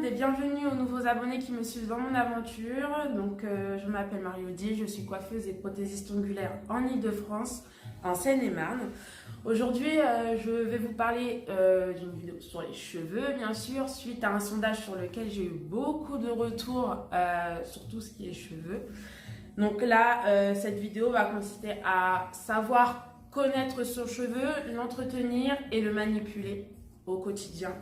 monde et bienvenue aux nouveaux abonnés qui me suivent dans mon aventure. Je m'appelle Marie-Odile, je suis coiffeuse et prothésiste ongulaire en Ile-de-France, en Seine-et-Marne. Aujourd'hui, je vais vous parler d'une vidéo sur les cheveux, bien sûr, suite à un sondage sur lequel j'ai eu beaucoup de retours sur tout ce qui est cheveux. Donc là, cette vidéo va consister à savoir connaître son cheveu, l'entretenir et le manipuler au quotidien.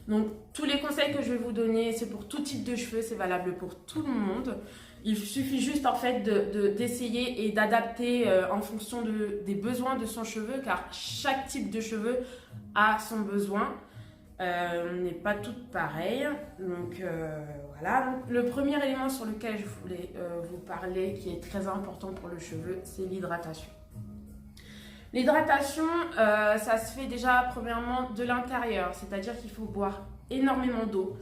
Donc tous les conseils que je vais vous donner, c'est pour tout type de cheveux, c'est valable pour tout le monde. Il suffit juste en fait d'essayer et d'adapter en fonction des besoins de son cheveu, car chaque type de cheveux a son besoin. On n'est pas toutes pareilles. Voilà. Donc, le premier élément sur lequel je voulais vous parler, qui est très important pour le cheveu, c'est l'hydratation. L'hydratation, ça se fait déjà premièrement de l'intérieur, c'est-à-dire qu'il faut boire énormément d'eau.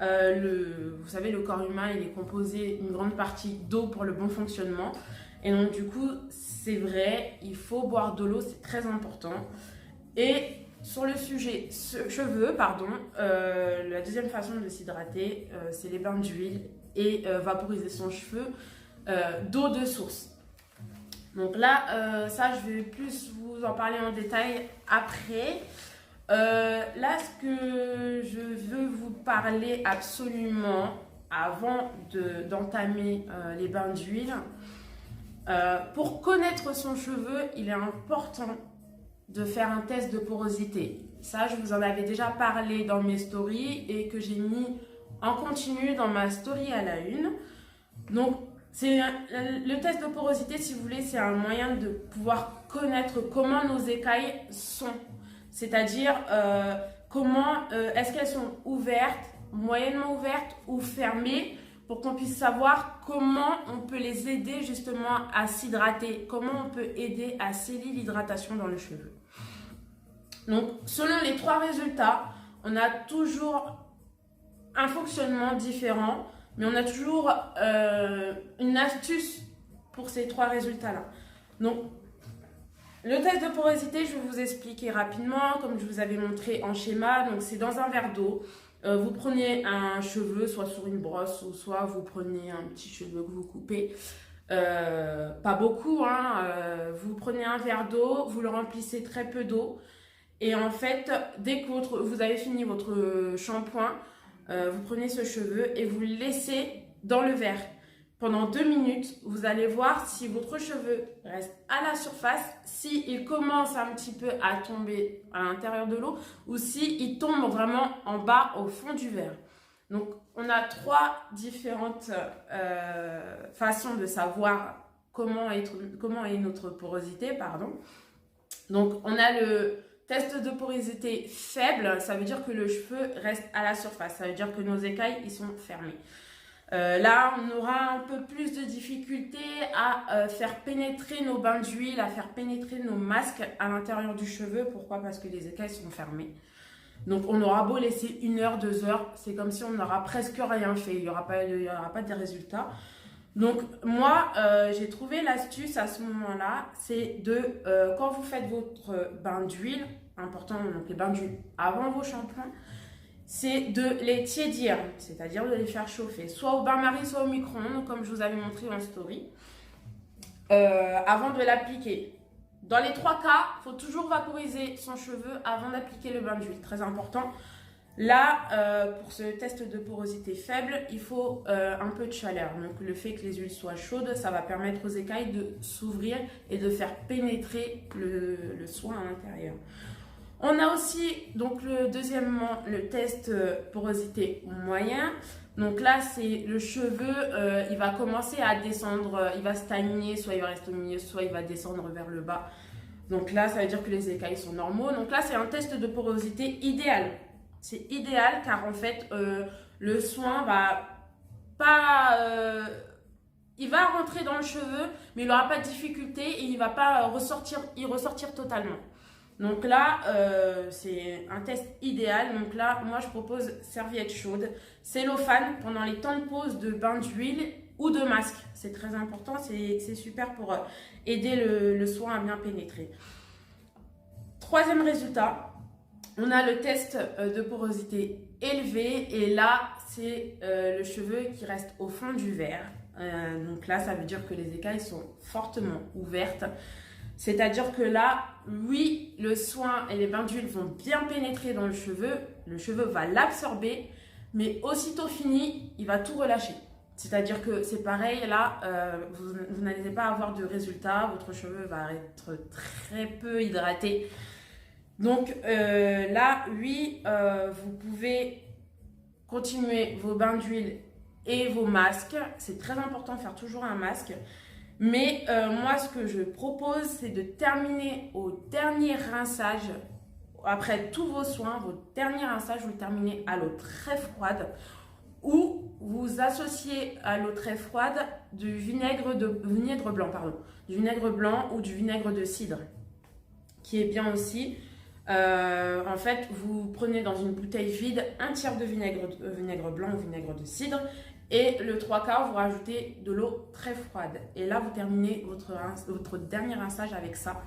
Vous savez, le corps humain, il est composé une grande partie d'eau pour le bon fonctionnement. Et donc du coup, c'est vrai, il faut boire de l'eau, c'est très important. Et sur le sujet cheveux, la deuxième façon de s'hydrater, c'est les bains d'huile et vaporiser son cheveu d'eau de source. Donc là, ça, je vais plus vous en parler en détail après. Là, ce que je veux vous parler absolument avant d'entamer les bains d'huile, pour connaître son cheveu, il est important de faire un test de porosité. Ça, je vous en avais déjà parlé dans mes stories et que j'ai mis en continu dans ma story à la une. Donc, le test de porosité, si vous voulez, c'est un moyen de pouvoir connaître comment nos écailles sont. C'est-à-dire, est-ce qu'elles sont ouvertes, moyennement ouvertes ou fermées, pour qu'on puisse savoir comment on peut les aider justement à s'hydrater, comment on peut aider à sceller l'hydratation dans le cheveu. Donc, selon les trois résultats, on a toujours un fonctionnement différent, mais on a toujours une astuce pour ces trois résultats-là. Donc, le test de porosité, je vais vous expliquer rapidement, comme je vous avais montré en schéma. Donc, c'est dans un verre d'eau. Vous prenez un cheveu, soit sur une brosse, ou soit vous prenez un petit cheveu que vous coupez. Pas beaucoup, hein. Vous prenez un verre d'eau, vous le remplissez très peu d'eau. Et en fait, dès que vous avez fini votre shampoing, vous prenez ce cheveu et vous le laissez dans le verre. Pendant 2 minutes, vous allez voir si votre cheveu reste à la surface, s'il commence un petit peu à tomber à l'intérieur de l'eau ou s'il tombe vraiment en bas au fond du verre. Donc, on a 3 différentes façons de savoir comment est notre porosité. Donc, on a le test de porosité faible, ça veut dire que le cheveu reste à la surface, ça veut dire que nos écailles ils sont fermées. Là, on aura un peu plus de difficulté à faire pénétrer nos bains d'huile, à faire pénétrer nos masques à l'intérieur du cheveu. Pourquoi? Parce que les écailles sont fermées. Donc, on aura beau laisser 1 heure, 2 heures, c'est comme si on n'aura presque rien fait. Il n'y aura pas de résultats. Donc, moi, j'ai trouvé l'astuce à ce moment-là, c'est quand vous faites votre bain d'huile, important, donc les bains d'huile avant vos shampoings, c'est de les tiédir, c'est-à-dire de les faire chauffer, soit au bain-marie, soit au micro-ondes, comme je vous avais montré en story, avant de l'appliquer. Dans les 3 cas, il faut toujours vaporiser son cheveu avant d'appliquer le bain d'huile, très important. Là, pour ce test de porosité faible, il faut un peu de chaleur. Donc, le fait que les huiles soient chaudes, ça va permettre aux écailles de s'ouvrir et de faire pénétrer le soin à l'intérieur. On a aussi, donc deuxièmement, le test porosité moyen. Donc là, c'est le cheveu, il va commencer à descendre, il va stagner, soit il va rester au milieu, soit il va descendre vers le bas. Donc là, ça veut dire que les écailles sont normaux. Donc là, c'est un test de porosité idéal. C'est idéal car en fait, le soin va pas... il va rentrer dans le cheveu, mais il n'aura pas de difficulté et il ne va pas ressortir totalement. Donc là, c'est un test idéal. Donc là, moi, je propose serviette chaude, cellophane pendant les temps de pause de bain d'huile ou de masque. C'est très important, c'est super pour aider le soin à bien pénétrer. Troisième résultat, On a le test de porosité élevé et là, c'est le cheveu qui reste au fond du verre. Donc là, ça veut dire que les écailles sont fortement ouvertes. C'est-à-dire que là, oui, le soin et les bains d'huile vont bien pénétrer dans le cheveu va l'absorber, mais aussitôt fini, il va tout relâcher. C'est-à-dire que c'est pareil, là, vous n'allez pas avoir de résultat, votre cheveu va être très peu hydraté. Donc là, oui, vous pouvez continuer vos bains d'huile et vos masques. C'est très important de faire toujours un masque. Mais moi, ce que je propose, c'est de terminer au dernier rinçage. Après tous vos soins, votre dernier rinçage, vous le terminez à l'eau très froide ou vous associez à l'eau très froide du vinaigre blanc, du vinaigre blanc ou du vinaigre de cidre, qui est bien aussi. En fait, vous prenez dans une bouteille vide un tiers de vinaigre blanc ou vinaigre de cidre et le 3/4, vous rajoutez de l'eau très froide. Et là, vous terminez votre dernier rinçage avec ça.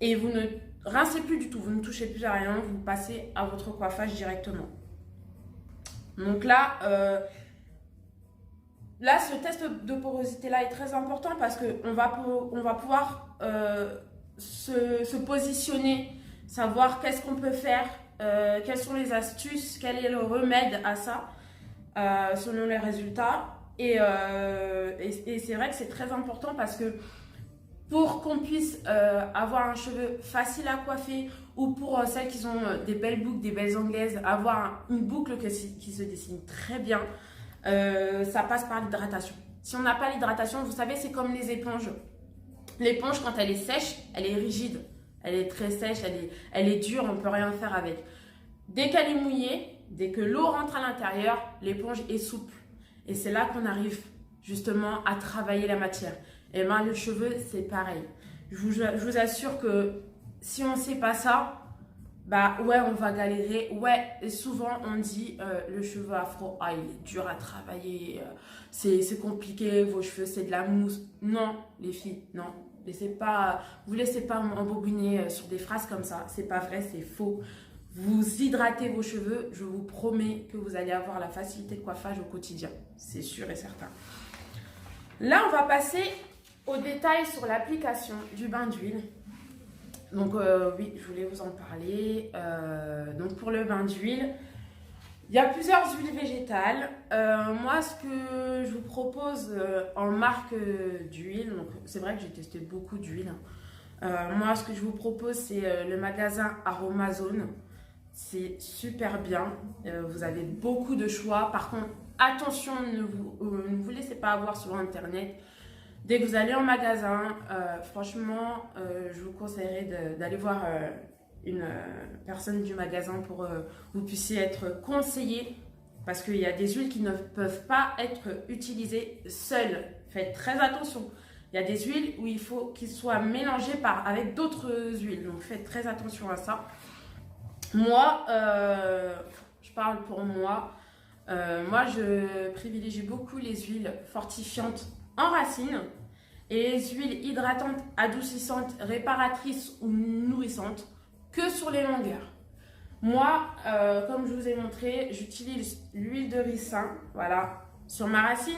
Et vous ne rincez plus du tout, vous ne touchez plus à rien, vous passez à votre coiffage directement. Donc là, ce test de porosité-là est très important parce qu'on va pouvoir se positionner, savoir qu'est-ce qu'on peut faire, quelles sont les astuces, quel est le remède à ça, selon les résultats. Et c'est vrai que c'est très important parce que pour qu'on puisse avoir un cheveu facile à coiffer ou pour celles qui ont des belles boucles, des belles anglaises, avoir une boucle qui se dessine très bien, ça passe par l'hydratation. Si on n'a pas l'hydratation, vous savez, c'est comme les éponges. L'éponge, quand elle est sèche, elle est rigide. Elle est très sèche, elle est dure, on ne peut rien faire avec. Dès qu'elle est mouillée, dès que l'eau rentre à l'intérieur, l'éponge est souple. Et c'est là qu'on arrive justement à travailler la matière. Et bien le cheveu, c'est pareil. Je vous assure que si on ne sait pas ça, bah ouais, on va galérer. Ouais, et souvent on dit le cheveu afro, ah, il est dur à travailler, c'est compliqué, vos cheveux c'est de la mousse. Non, les filles, non. Vous laissez pas embobiner sur des phrases comme ça. C'est pas vrai, c'est faux. Vous hydratez vos cheveux, je vous promets que vous allez avoir la facilité de coiffage au quotidien. C'est sûr et certain. Là, on va passer au détail sur l'application du bain d'huile. Donc oui, je voulais vous en parler. Donc pour le bain d'huile, il y a plusieurs huiles végétales. Moi, ce que je vous propose en marque d'huile, donc c'est vrai que j'ai testé beaucoup d'huiles. Moi, ce que je vous propose, c'est le magasin Aromazone. C'est super bien. Vous avez beaucoup de choix. Par contre, attention, ne vous laissez pas avoir sur Internet. Dès que vous allez en magasin, franchement, je vous conseillerais d'aller voir une personne du magasin pour que vous puissiez être conseillé. Parce qu'il y a des huiles qui ne peuvent pas être utilisées seules. Faites très attention. Il y a des huiles où il faut qu'ils soient mélangés avec d'autres huiles. Donc faites très attention à ça. Moi, je parle pour moi. Moi, je privilégie beaucoup les huiles fortifiantes en racines et les huiles hydratantes, adoucissantes, réparatrices ou nourrissantes que sur les longueurs. Moi, comme je vous ai montré, j'utilise l'huile de ricin, voilà, sur ma racine.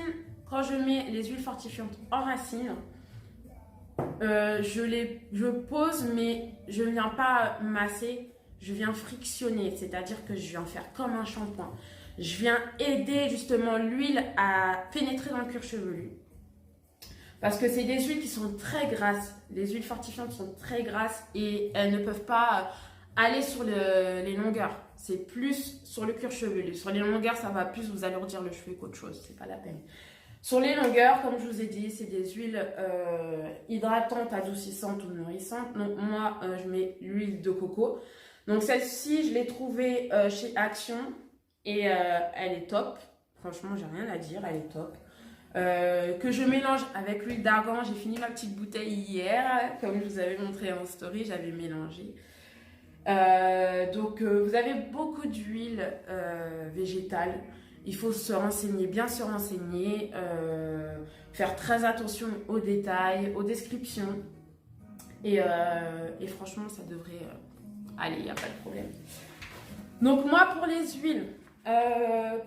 Quand je mets les huiles fortifiantes en racine, je pose, mais je ne viens pas masser, je viens frictionner, c'est-à-dire que je viens faire comme un shampoing. Je viens aider justement l'huile à pénétrer dans le cuir chevelu. Parce que c'est des huiles qui sont très grasses. Les huiles fortifiantes sont très grasses et elles ne peuvent pas aller sur les longueurs. C'est plus sur le cuir chevelu. Sur les longueurs, ça va plus vous alourdir le cheveu qu'autre chose. C'est pas la peine. Sur les longueurs, comme je vous ai dit, c'est des huiles hydratantes, adoucissantes ou nourrissantes. Donc moi, je mets l'huile de coco. Donc celle-ci, je l'ai trouvée chez Action et elle est top. Franchement, j'ai rien à dire, elle est top. Que je mélange avec l'huile d'argan. J'ai fini ma petite bouteille hier, comme je vous avais montré en story, j'avais mélangé. Donc vous avez beaucoup d'huiles végétales. Il faut se renseigner, bien se renseigner, faire très attention aux détails, aux descriptions. Et franchement, ça devrait Allez, il n'y a pas de problème. Donc moi, pour les huiles,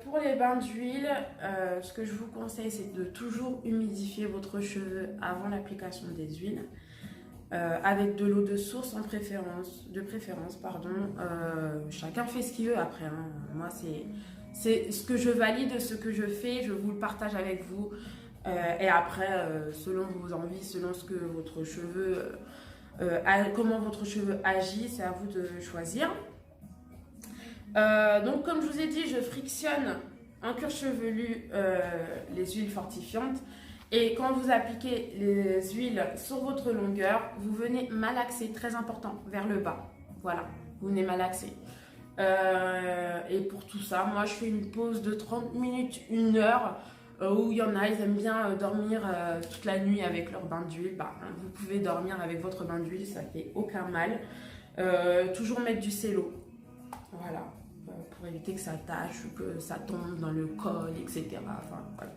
pour les bains d'huile, ce que je vous conseille, c'est de toujours humidifier votre cheveu avant l'application des huiles. Avec de l'eau de source de préférence, pardon. Chacun fait ce qu'il veut après. Hein. Moi, c'est ce que je valide, ce que je fais, je vous le partage avec vous. Et après, selon vos envies, selon ce que votre cheveu, comment votre cheveu agit, c'est à vous de choisir. Donc, comme je vous ai dit, je frictionne en cuir chevelu les huiles fortifiantes. Et quand vous appliquez les huiles sur votre longueur, vous venez malaxer, très important, vers le bas. Voilà, vous venez malaxer. Et pour tout ça, moi je fais une pause de 30 minutes, 1 heure, où il y en a, ils aiment bien dormir toute la nuit avec leur bain d'huile. Bah, vous pouvez dormir avec votre bain d'huile, ça fait aucun mal. Toujours mettre du cello, voilà, pour éviter que ça tâche ou que ça tombe dans le col, etc. Enfin, voilà.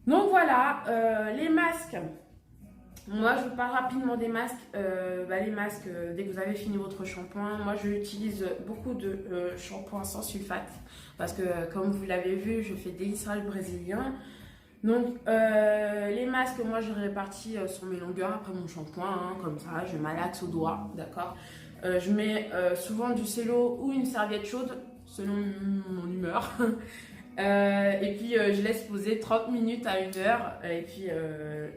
Donc voilà, les masques. Moi, je vous parle rapidement des masques. Les masques, dès que vous avez fini votre shampoing, moi, j'utilise beaucoup de shampoing sans sulfate. Parce que, comme vous l'avez vu, je fais des lissages brésiliens. Donc, les masques, moi, je les répartis sur mes longueurs après mon shampoing. Hein, comme ça, je malaxe au doigt, d'accord. Je mets souvent du cello ou une serviette chaude, selon mon humeur. Et puis je laisse poser 30 minutes à 1 heure. Et puis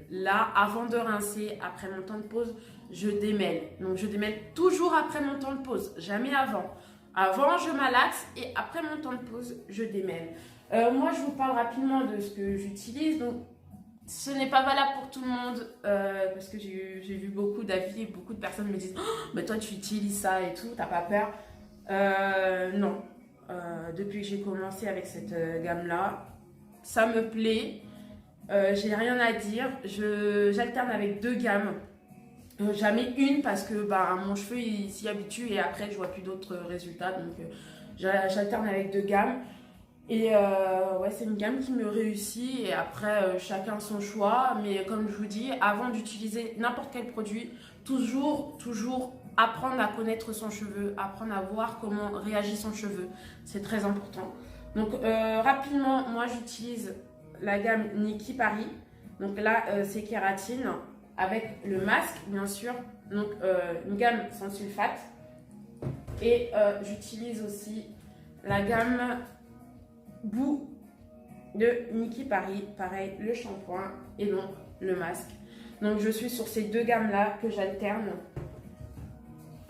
là, avant de rincer, après mon temps de pause, je démêle. Donc je démêle toujours après mon temps de pause, jamais avant. Avant, je malaxe et après mon temps de pause, je démêle. Moi, je vous parle rapidement de ce que j'utilise. Donc, ce n'est pas valable pour tout le monde parce que j'ai vu beaucoup d'avis, beaucoup de personnes me disent oh, mais toi, tu utilises ça et tout, t'as pas peur? Non. Depuis que j'ai commencé avec cette gamme-là, ça me plaît. J'ai rien à dire. J'alterne avec 2 gammes. Jamais une parce que mon cheveu il s'y habitue et après je vois plus d'autres résultats. Donc j'alterne avec 2 gammes. Et ouais, c'est une gamme qui me réussit. Et après, chacun son choix. Mais comme je vous dis, avant d'utiliser n'importe quel produit, toujours apprendre à connaître son cheveu, apprendre à voir comment réagit son cheveu. C'est très important. Donc, rapidement, moi, j'utilise la gamme Nikki Paris. Donc là, c'est kératine avec le masque, bien sûr. Donc, une gamme sans sulfate. Et j'utilise aussi la gamme Boo de Nikki Paris. Pareil, le shampoing et donc le masque. Donc, je suis sur ces 2 gammes-là que j'alterne.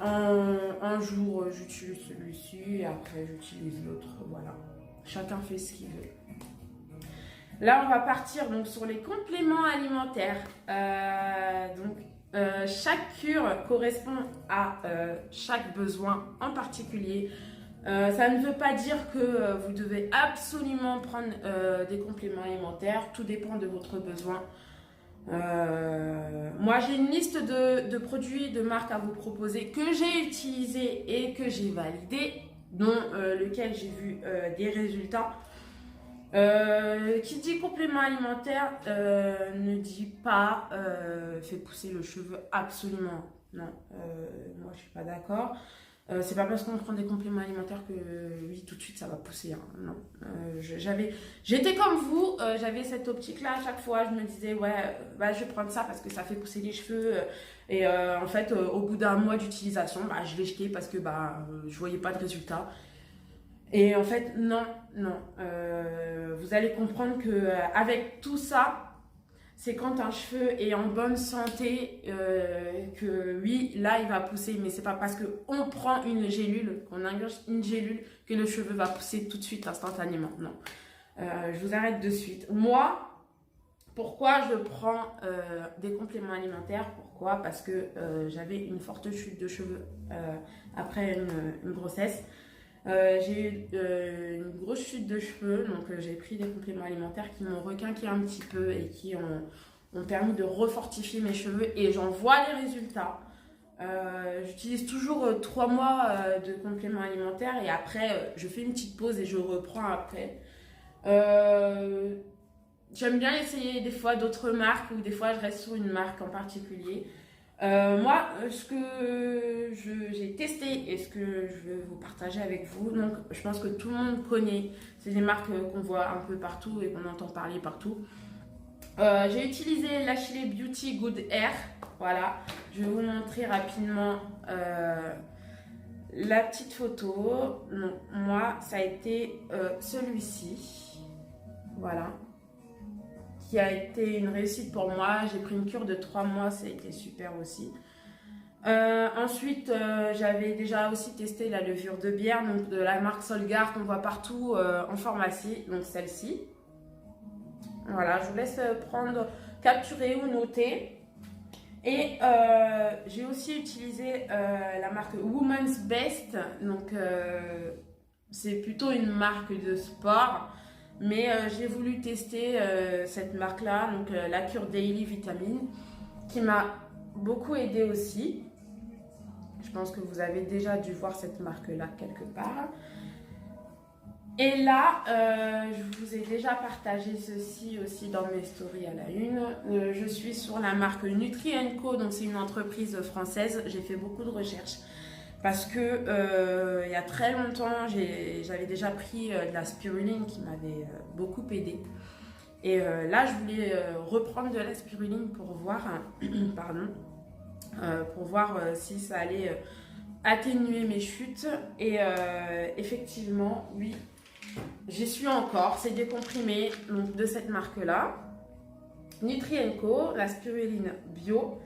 Un jour, j'utilise celui-ci et après, j'utilise l'autre. Voilà. Chacun fait ce qu'il veut. Là, on va partir donc, sur les compléments alimentaires. Chaque cure correspond à chaque besoin en particulier. Ça ne veut pas dire que vous devez absolument prendre des compléments alimentaires. Tout dépend de votre besoin. Moi j'ai une liste de produits de marques à vous proposer que j'ai utilisé et que j'ai validé, dont lequel j'ai vu des résultats. Qui dit complément alimentaire ne dit pas fait pousser le cheveu, absolument non. Moi je suis pas d'accord. C'est pas parce qu'on prend des compléments alimentaires que oui tout de suite ça va pousser, hein. Non. J'étais comme vous, j'avais cette optique là à chaque fois. Je me disais ouais je vais prendre ça parce que ça fait pousser les cheveux et en fait au bout d'un mois d'utilisation je l'ai jeté parce que je voyais pas de résultat. Et en fait non. Vous allez comprendre que avec tout ça, c'est quand un cheveu est en bonne santé que oui, là il va pousser, mais c'est pas parce qu'on prend une gélule, qu'on ingurgite une gélule, que le cheveu va pousser tout de suite, instantanément. Non. Je vous arrête de suite. Moi, pourquoi je prends des compléments alimentaires? Pourquoi? Parce que j'avais une forte chute de cheveux après une grossesse. J'ai eu une grosse chute de cheveux, donc j'ai pris des compléments alimentaires qui m'ont requinqué un petit peu et qui ont permis de refortifier mes cheveux et j'en vois les résultats. J'utilise toujours 3 mois de compléments alimentaires et après je fais une petite pause et je reprends après. J'aime bien essayer des fois d'autres marques ou des fois je reste sur une marque en particulier. Moi, ce que j'ai testé et ce que je vais vous partager avec vous, donc je pense que tout le monde connaît, c'est des marques qu'on voit un peu partout et qu'on entend parler partout. J'ai utilisé l'Ashley Beauty Good Air, voilà, je vais vous montrer rapidement la petite photo. Donc, moi, ça a été celui-ci, voilà, qui a été une réussite pour moi. J'ai pris une cure de 3 mois, ça a été super aussi. Ensuite, j'avais déjà aussi testé la levure de bière, donc de la marque Solgar qu'on voit partout en pharmacie, donc celle-ci. Voilà, je vous laisse capturer ou noter. Et j'ai aussi utilisé la marque Woman's Best, donc c'est plutôt une marque de sport. Mais j'ai voulu tester cette marque-là, donc la cure Daily Vitamine, qui m'a beaucoup aidé aussi. Je pense que vous avez déjà dû voir cette marque-là quelque part. Et là, je vous ai déjà partagé ceci aussi dans mes stories à la une. Je suis sur la marque Nutri & Co, donc c'est une entreprise française. J'ai fait beaucoup de recherches. Parce que il y a très longtemps, j'avais déjà pris de la spiruline qui m'avait beaucoup aidé. Et là, je voulais reprendre de la spiruline pour voir, pardon, pour voir si ça allait atténuer mes chutes. Et effectivement, oui, j'y suis encore. C'est des comprimés donc, de cette marque-là. Nutri & Co, la spiruline bio.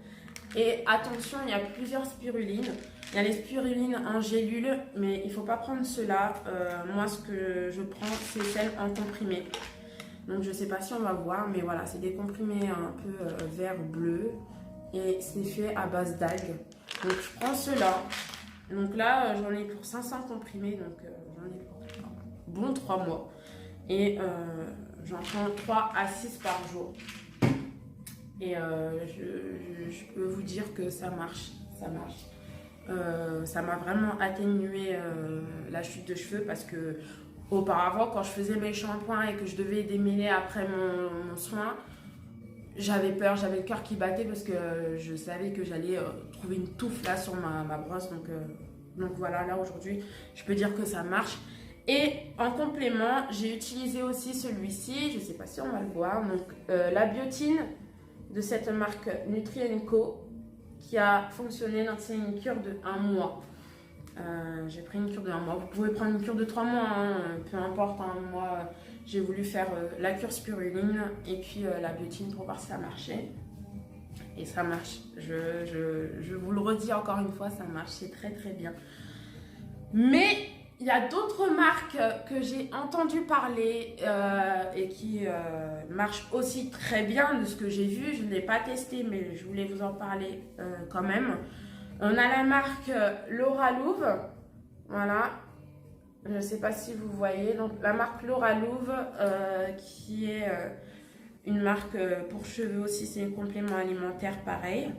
Et attention, il y a plusieurs spirulines. Il y a les spirulines en gélule, mais il ne faut pas prendre cela. Moi, ce que je prends, c'est celle en comprimé. Donc, je ne sais pas si on va voir, mais voilà, c'est des comprimés un peu vert-bleu. Et c'est fait à base d'algues. Donc, je prends cela. Donc là, j'en ai pour 500 comprimés. Donc, j'en ai pour bon 3 mois. Et j'en prends 3 à 6 par jour. Et je peux vous dire que ça marche. Ça marche. Ça m'a vraiment atténué la chute de cheveux parce que auparavant, quand je faisais mes shampoings et que je devais démêler après mon soin, j'avais peur, j'avais le cœur qui battait parce que je savais que j'allais trouver une touffe là sur ma brosse. Donc voilà, là aujourd'hui, je peux dire que ça marche. Et en complément, j'ai utilisé aussi celui-ci, je ne sais pas si on va le voir, donc la biotine de cette marque Nutri & Co qui a fonctionné, donc c'est une cure de 1 mois. J'ai pris une cure de 1 mois, vous pouvez prendre une cure de 3 mois, hein, peu importe, hein. Moi j'ai voulu faire la cure spiruline et puis la biotine pour voir si ça marchait. Et ça marche, je vous le redis encore une fois, ça marche, c'est très très bien. Mais il y a d'autres marques que j'ai entendu parler et qui marchent aussi très bien de ce que j'ai vu. Je ne l'ai pas testé, mais je voulais vous en parler quand même. On a la marque Laura Louve. Voilà. Je ne sais pas si vous voyez. Donc, la marque Laura Louve qui est une marque pour cheveux aussi. C'est un complément alimentaire pareil.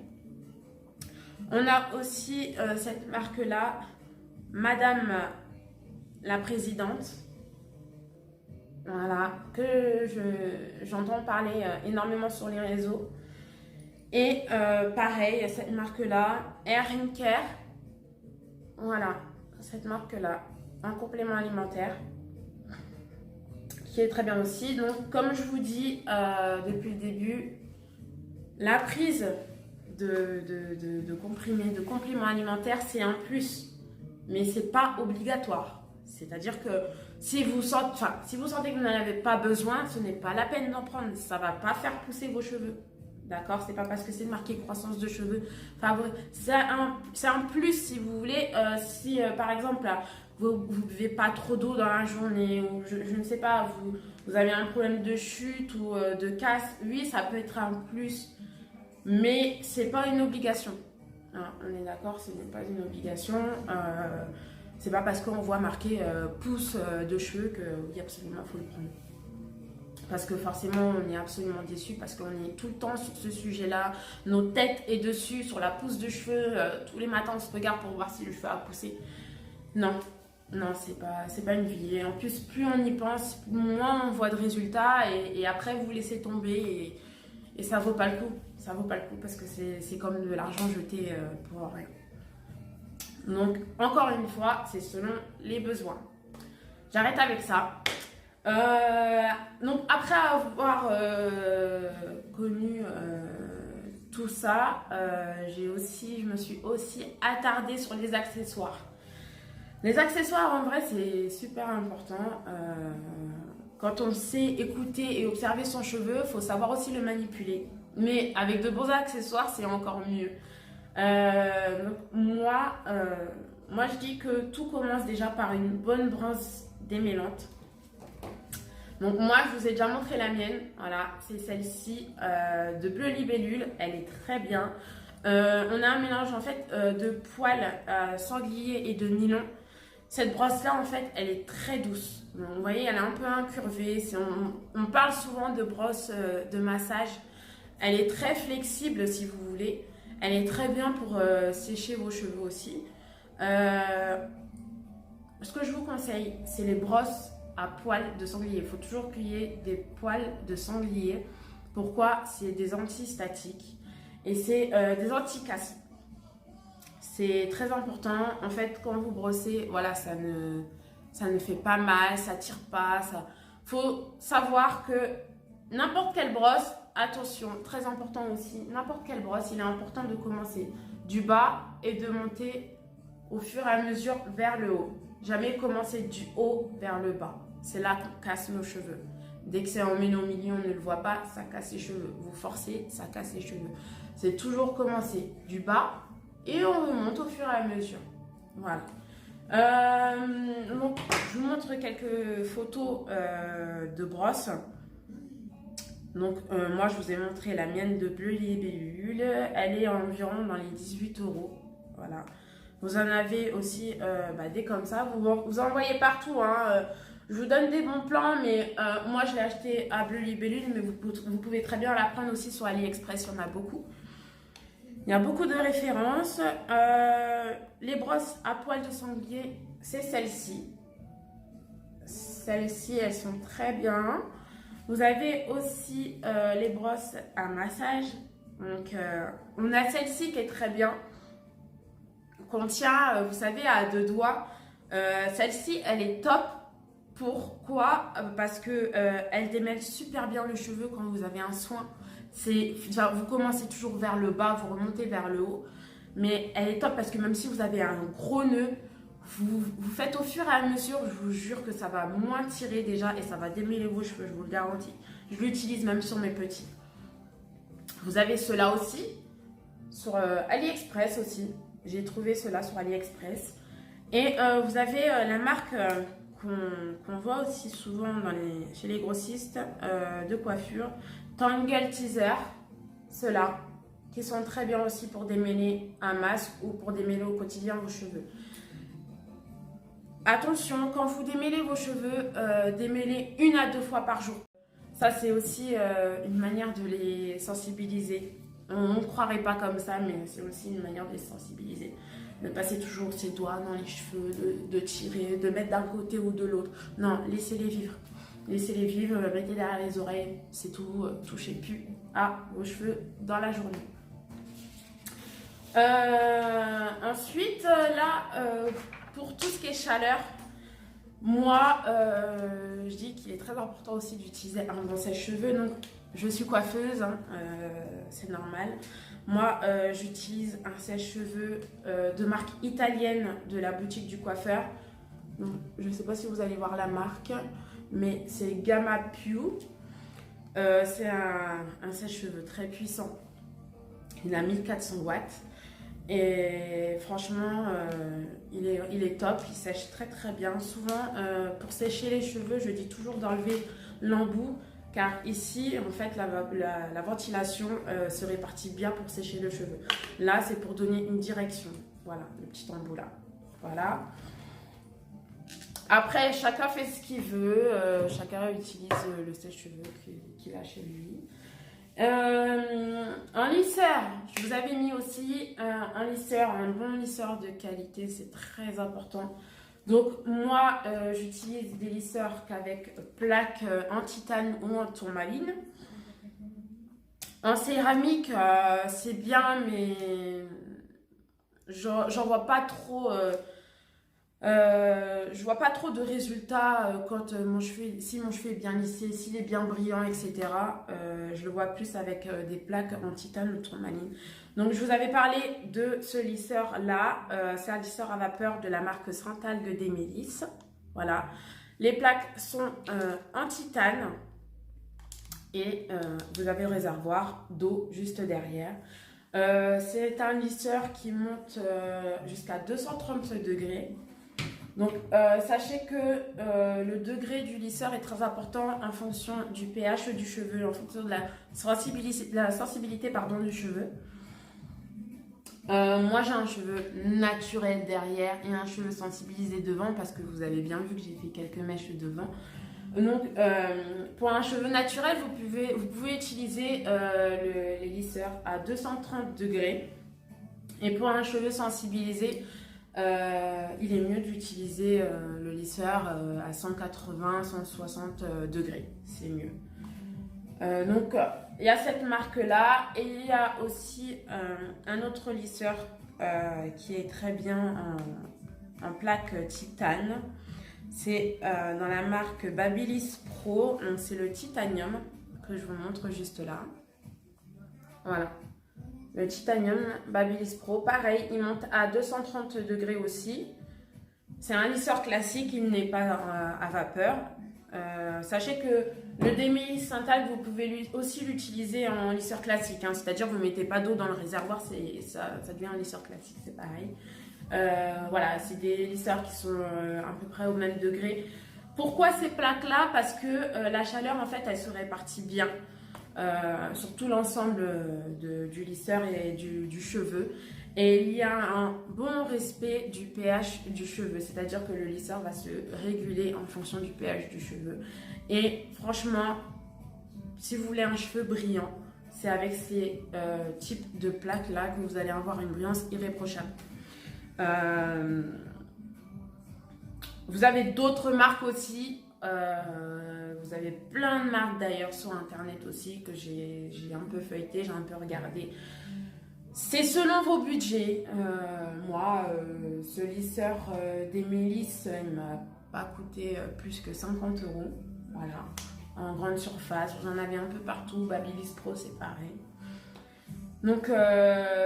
On a aussi cette marque-là, Madame la Présidente, voilà, que j'entends parler énormément sur les réseaux. Et pareil, cette marque-là, Air & Care, voilà, cette marque-là, un complément alimentaire, qui est très bien aussi. Donc, comme je vous dis depuis le début, la prise de compléments alimentaires, c'est un plus, mais c'est pas obligatoire. C'est-à-dire que si vous sentez que vous n'en avez pas besoin, ce n'est pas la peine d'en prendre. Ça ne va pas faire pousser vos cheveux. D'accord? C'est pas parce que c'est marqué croissance de cheveux. Enfin, c'est un plus si vous voulez. Si par exemple, vous ne buvez pas trop d'eau dans la journée, ou je ne sais pas, vous avez un problème de chute ou de casse, oui, ça peut être un plus. Mais c'est pas une obligation. Hein, on est d'accord, ce n'est pas une obligation. C'est pas parce qu'on voit marqué pouce de cheveux que oui, absolument, il faut le prendre. Parce que forcément, on est absolument déçu parce qu'on est tout le temps sur ce sujet-là. Nos têtes est dessus, sur la pousse de cheveux. Tous les matins, on se regarde pour voir si le cheveu a poussé. Non, c'est pas une vie. Et en plus, plus on y pense, moins on voit de résultats. Et après, vous laissez tomber et ça vaut pas le coup. ça vaut pas le coup parce que c'est comme de l'argent jeté pour rien. Donc, encore une fois, c'est selon les besoins. J'arrête avec ça. Donc, après avoir connu tout ça, je me suis aussi attardée sur les accessoires. Les accessoires, en vrai, c'est super important. Quand on sait écouter et observer son cheveu, il faut savoir aussi le manipuler. Mais avec de bons accessoires, c'est encore mieux. Donc moi, je dis que tout commence déjà par une bonne brosse démêlante. Donc moi, je vous ai déjà montré la mienne. Voilà, c'est celle-ci de Bleu Libellule. Elle est très bien. On a un mélange en fait de poils sanglier et de nylon. Cette brosse-là, en fait, elle est très douce. Donc, vous voyez, elle est un peu incurvée. On parle souvent de brosse de massage. Elle est très flexible si vous voulez. Elle est très bien pour sécher vos cheveux aussi. Ce que je vous conseille, c'est les brosses à poils de sanglier. Il faut toujours qu'il y ait des poils de sanglier. Pourquoi? C'est des antistatiques et c'est des anti-casse. C'est très important. En fait, quand vous brossez, voilà, ça ne fait pas mal, ça tire pas. Faut savoir que n'importe quelle brosse, attention, très important aussi, n'importe quelle brosse, il est important de commencer du bas et de monter au fur et à mesure vers le haut. Jamais commencer du haut vers le bas. C'est là qu'on casse nos cheveux. Dès que c'est en milieu, on ne le voit pas, ça casse les cheveux. Vous forcez, ça casse les cheveux. C'est toujours commencer du bas et on remonte au fur et à mesure. Voilà. Donc, je vous montre quelques photos de brosses. Donc, moi, je vous ai montré la mienne de Bleu Libellule. Elle est environ dans les 18 €. Voilà. Vous en avez aussi des comme ça. Vous en voyez partout. Hein. Je vous donne des bons plans, mais moi, je l'ai acheté à Bleu Libellule, mais vous pouvez très bien la prendre aussi sur AliExpress. Il y en a beaucoup. Il y a beaucoup de références. Les brosses à poils de sanglier, c'est celles-ci. Celles-ci, elles sont très bien. Vous avez aussi les brosses à massage. Donc, on a celle-ci qui est très bien. Qu'on tient, vous savez, à 2 doigts. Celle-ci, elle est top. Pourquoi? Parce que elle démêle super bien le cheveu quand vous avez un soin. Vous commencez toujours vers le bas, vous remontez vers le haut. Mais elle est top parce que même si vous avez un gros nœud, vous faites au fur et à mesure, je vous jure que ça va moins tirer déjà et ça va démêler vos cheveux, je vous le garantis. Je l'utilise même sur mes petits. Vous avez cela aussi, sur AliExpress aussi. J'ai trouvé cela sur AliExpress. Et vous avez la marque qu'on voit aussi souvent chez les grossistes de coiffure, Tangle Teaser, ceux-là, qui sont très bien aussi pour démêler un masque ou pour démêler au quotidien vos cheveux. Attention, quand vous démêlez vos cheveux, démêlez 1 à 2 fois par jour. Ça, c'est aussi une manière de les sensibiliser. On ne croirait pas comme ça, mais c'est aussi une manière de les sensibiliser. De passer toujours ses doigts dans les cheveux, de tirer, de mettre d'un côté ou de l'autre. Non, laissez-les vivre. Laissez-les vivre, mettez derrière les oreilles, c'est tout. Touchez plus à vos cheveux dans la journée. Ensuite, pour tout ce qui est chaleur, moi, je dis qu'il est très important aussi d'utiliser un bon sèche-cheveux. Donc, je suis coiffeuse, hein, c'est normal. Moi, j'utilise un sèche-cheveux de marque italienne de la boutique du coiffeur. Donc, je ne sais pas si vous allez voir la marque, mais c'est Gamma Pew. C'est un sèche-cheveux très puissant. Il a 1400 watts. Et franchement, il est top, il sèche très très bien. Souvent, pour sécher les cheveux, je dis toujours d'enlever l'embout, car ici, en fait, la ventilation se répartit bien pour sécher le cheveu. Là, c'est pour donner une direction. Voilà, le petit embout là. Voilà. Après, chacun fait ce qu'il veut. Chacun utilise le sèche-cheveux qu'il a chez lui. Un lisseur, je vous avais mis aussi un lisseur, un bon lisseur de qualité, c'est très important. Donc moi j'utilise des lisseurs qu'avec plaque en titane ou en tourmaline. En céramique, c'est bien, mais j'en vois pas trop. Je vois pas trop de résultats quand si mon cheveu est bien lissé, s'il est bien brillant, etc. Je le vois plus avec des plaques en titane ou tourmaline. Donc je vous avais parlé de ce lisseur là. C'est un lisseur à vapeur de la marque Saint-Algue d'Emélis. Voilà. Les plaques sont en titane et vous avez le réservoir d'eau juste derrière. C'est un lisseur qui monte jusqu'à 230 degrés. Donc, sachez que le degré du lisseur est très important en fonction du pH du cheveu, en fonction de la sensibilité pardon, du cheveu. Moi, j'ai un cheveu naturel derrière et un cheveu sensibilisé devant parce que vous avez bien vu que j'ai fait quelques mèches devant. Donc, pour un cheveu naturel, vous pouvez utiliser les lisseurs à 230 degrés. Et pour un cheveu sensibilisé, il est mieux d'utiliser le lisseur à 180-160 degrés, c'est mieux. Donc il y a cette marque là et il y a aussi un autre lisseur qui est très bien en plaque titane. C'est dans la marque Babyliss Pro, donc c'est le titanium que je vous montre juste là. Voilà. Le titanium Babyliss Pro, pareil, il monte à 230 degrés aussi. C'est un lisseur classique, il n'est pas à vapeur. Sachez que le d'Emélis Saint-Algue, vous pouvez aussi l'utiliser en lisseur classique. Hein, c'est-à-dire vous ne mettez pas d'eau dans le réservoir, ça devient un lisseur classique, c'est pareil. Voilà, c'est des lisseurs qui sont à peu près au même degré. Pourquoi ces plaques-là? Parce que la chaleur, en fait, elle se répartit bien. Sur tout l'ensemble du lisseur et du cheveu. Et il y a un bon respect du pH du cheveu, c'est-à-dire que le lisseur va se réguler en fonction du pH du cheveu. Et franchement, si vous voulez un cheveu brillant, c'est avec ces types de plaques-là que vous allez avoir une brillance irréprochable. Vous avez d'autres marques aussi. Vous avez plein de marques d'ailleurs sur internet aussi que j'ai un peu feuilleté, j'ai un peu regardé. C'est selon vos budgets. Moi, ce lisseur d'Emélis, il m'a pas coûté plus que 50 €. Voilà, en grande surface. Vous en avez un peu partout. Babyliss Pro, c'est pareil. Donc,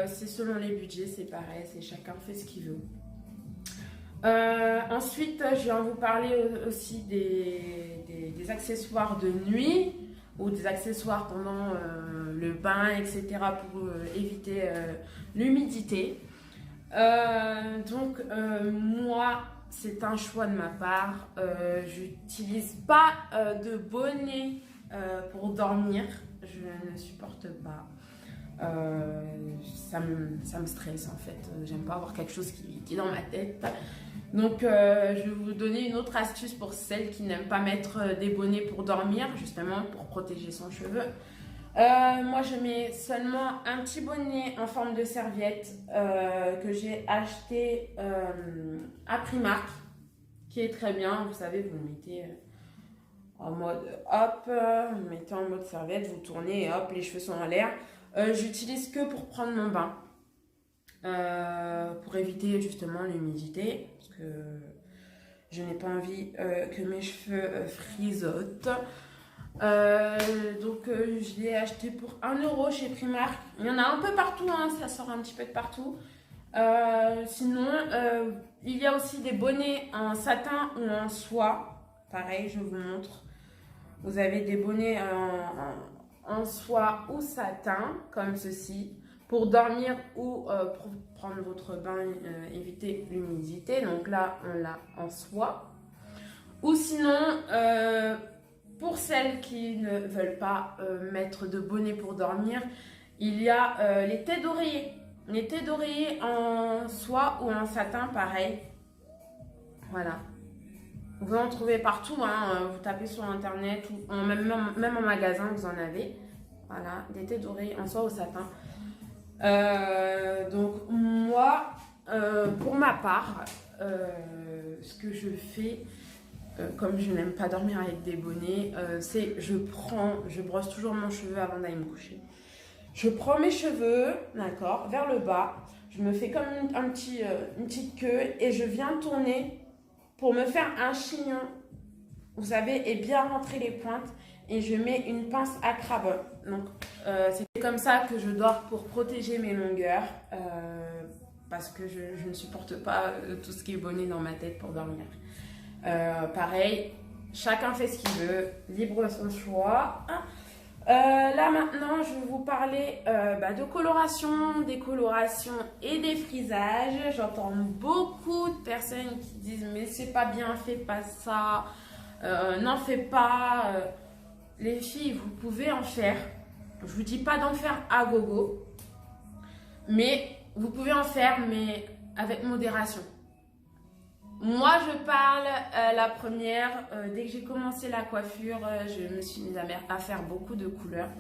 c'est selon les budgets, c'est pareil. C'est chacun fait ce qu'il veut. Ensuite, je viens vous parler aussi des accessoires de nuit ou des accessoires pendant le bain, etc. pour éviter l'humidité. Donc, moi, c'est un choix de ma part. J'utilise pas de bonnet pour dormir. Je ne supporte pas. Ça me stresse en fait. J'aime pas avoir quelque chose qui est dans ma tête. Donc je vais vous donner une autre astuce pour celles qui n'aiment pas mettre des bonnets pour dormir, justement pour protéger son cheveu. Moi je mets seulement un petit bonnet en forme de serviette que j'ai acheté à Primark, qui est très bien. Vous savez, vous le mettez en mode hop, vous mettez en mode serviette, vous tournez et hop, les cheveux sont en l'air. J'utilise que pour prendre mon bain, pour éviter justement l'humidité, parce que je n'ai pas envie que mes cheveux frisotent. Donc je l'ai acheté pour 1 € chez Primark. Il y en a un peu partout, hein, ça sort un petit peu de partout. Sinon, il y a aussi des bonnets en satin ou en soie. Pareil, je vous montre. Vous avez des bonnets en soie ou satin, comme ceci, pour dormir ou pour prendre votre bain, éviter l'humidité. Donc là, on l'a en soie. Ou sinon, pour celles qui ne veulent pas mettre de bonnet pour dormir, il y a les têtes d'oreiller. Les têtes d'oreiller en soie ou en satin, pareil. Voilà. Vous en trouvez partout, hein. Vous tapez sur internet ou même en magasin, vous en avez. Voilà, des têtes d'oreiller en soie ou satin. Donc moi, pour ma part, ce que je fais, comme je n'aime pas dormir avec des bonnets, c'est je brosse toujours mon cheveu avant d'aller me coucher. Je prends mes cheveux, d'accord, vers le bas. Je me fais comme une petite queue et je viens tourner pour me faire un chignon, vous savez, et bien rentrer les pointes. Et je mets une pince à crabe. Donc, c'est comme ça que je dors pour protéger mes longueurs. Parce que je ne supporte pas tout ce qui est bonnet dans ma tête pour dormir. Pareil, chacun fait ce qu'il veut, libre son choix. Là maintenant, je vais vous parler de coloration, décoloration et défrisage. J'entends beaucoup de personnes qui disent mais c'est pas bien, fais pas ça, n'en fais pas. Les filles, vous pouvez en faire. Je vous dis pas d'en faire à gogo, mais vous pouvez en faire, mais avec modération. Moi, je parle la première, dès que j'ai commencé la coiffure, je me suis mise à faire beaucoup de couleurs.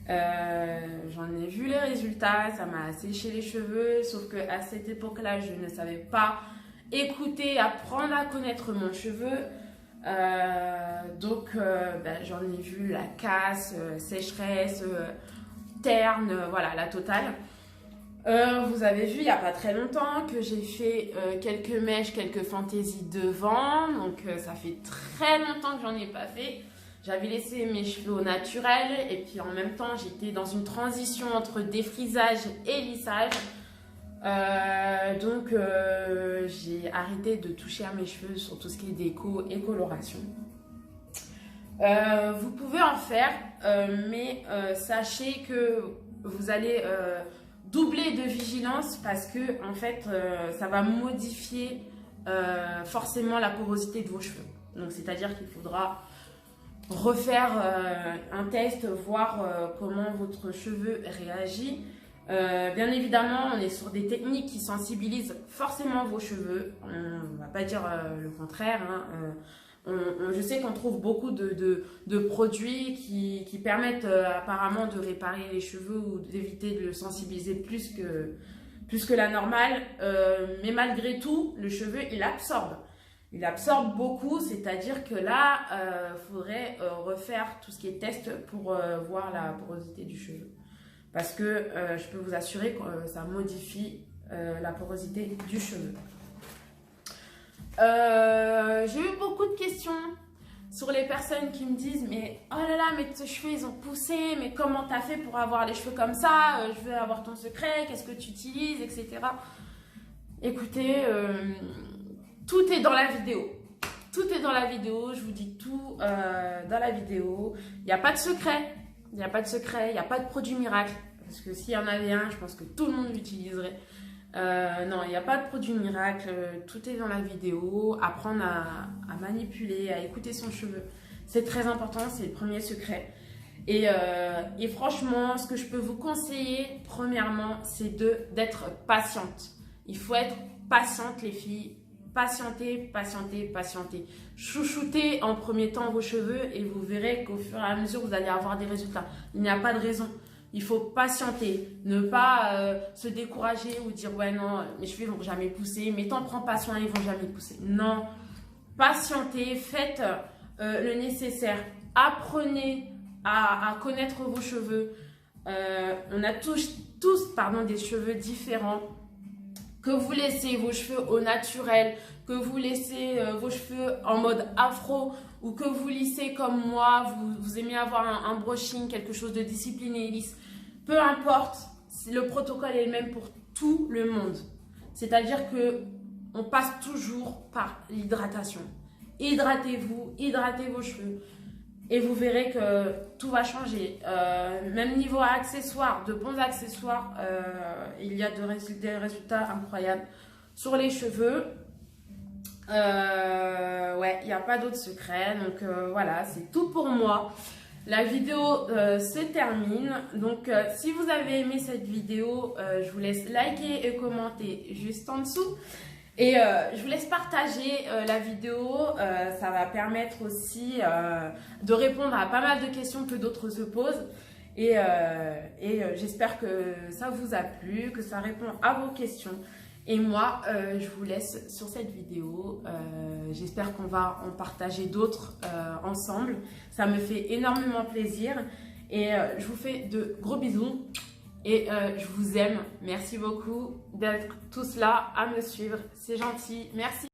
J'en ai vu les résultats, ça m'a asséché les cheveux, sauf qu'à cette époque-là, je ne savais pas écouter, apprendre à connaître mon cheveu. Donc, j'en ai vu la casse, sécheresse, terne, voilà, la totale. Vous avez vu il n'y a pas très longtemps que j'ai fait quelques mèches, quelques fantaisies devant. Donc ça fait très longtemps que j'en ai pas fait. J'avais laissé mes cheveux au naturel et puis en même temps j'étais dans une transition entre défrisage et lissage. Donc j'ai arrêté de toucher à mes cheveux sur tout ce qui est déco et coloration. Vous pouvez en faire, mais sachez que vous allez doubler de vigilance parce que en fait ça va modifier forcément la porosité de vos cheveux. Donc c'est à dire qu'il faudra refaire un test, voir comment votre cheveu réagit. Bien évidemment, on est sur des techniques qui sensibilisent forcément vos cheveux. On ne va pas dire le contraire. Je sais qu'on trouve beaucoup de produits qui permettent apparemment de réparer les cheveux ou d'éviter de le sensibiliser plus que la normale. Mais malgré tout, le cheveu, il absorbe. Il absorbe beaucoup, c'est-à-dire que là, faudrait refaire tout ce qui est test pour voir la porosité du cheveu. Parce que je peux vous assurer que ça modifie la porosité du cheveu. J'ai eu beaucoup de questions sur les personnes qui me disent mais oh là là, mais tes cheveux ils ont poussé, mais comment t'as fait pour avoir les cheveux comme ça, je veux avoir ton secret, qu'est-ce que tu utilises, etc. Écoutez, tout est dans la vidéo. Tout est dans la vidéo, je vous dis tout dans la vidéo. Il n'y a pas de secret, il n'y a pas de secret, il n'y a pas de produit miracle. Parce que s'il y en avait un, je pense que tout le monde l'utiliserait. Non, il n'y a pas de produit miracle, tout est dans la vidéo. Apprendre à manipuler, à écouter son cheveu, c'est très important, c'est le premier secret. Et franchement, ce que je peux vous conseiller, premièrement, c'est d'être patiente. Il faut être patiente, les filles. Patientez, patientez, patientez. Chouchoutez en premier temps vos cheveux et vous verrez qu'au fur et à mesure, vous allez avoir des résultats. Il n'y a pas de raison. Il faut patienter, ne pas se décourager ou dire « ouais non, mes cheveux ne vont jamais pousser, mais t'en prends pas soin, ils ne vont jamais pousser ». Non, patientez, faites le nécessaire. Apprenez à connaître vos cheveux. On a tous des cheveux différents. Que vous laissez vos cheveux au naturel, que vous laissez vos cheveux en mode afro ou que vous lissez comme moi, vous aimez avoir un brushing, quelque chose de discipliné et lisse. Peu importe, le protocole est le même pour tout le monde. C'est-à-dire que on passe toujours par l'hydratation. Hydratez-vous, hydratez vos cheveux. Et vous verrez que tout va changer. Même niveau accessoires, de bons accessoires, il y a des résultats incroyables sur les cheveux. Ouais, il n'y a pas d'autre secret. Donc voilà, c'est tout pour moi. La vidéo se termine. Donc si vous avez aimé cette vidéo, je vous laisse liker et commenter juste en dessous. Et je vous laisse partager la vidéo, ça va permettre aussi de répondre à pas mal de questions que d'autres se posent. Et j'espère que ça vous a plu, que ça répond à vos questions. Et moi, je vous laisse sur cette vidéo. J'espère qu'on va en partager d'autres ensemble. Ça me fait énormément plaisir. Et je vous fais de gros bisous. Et je vous aime. Merci beaucoup d'être tous là à me suivre. C'est gentil. Merci.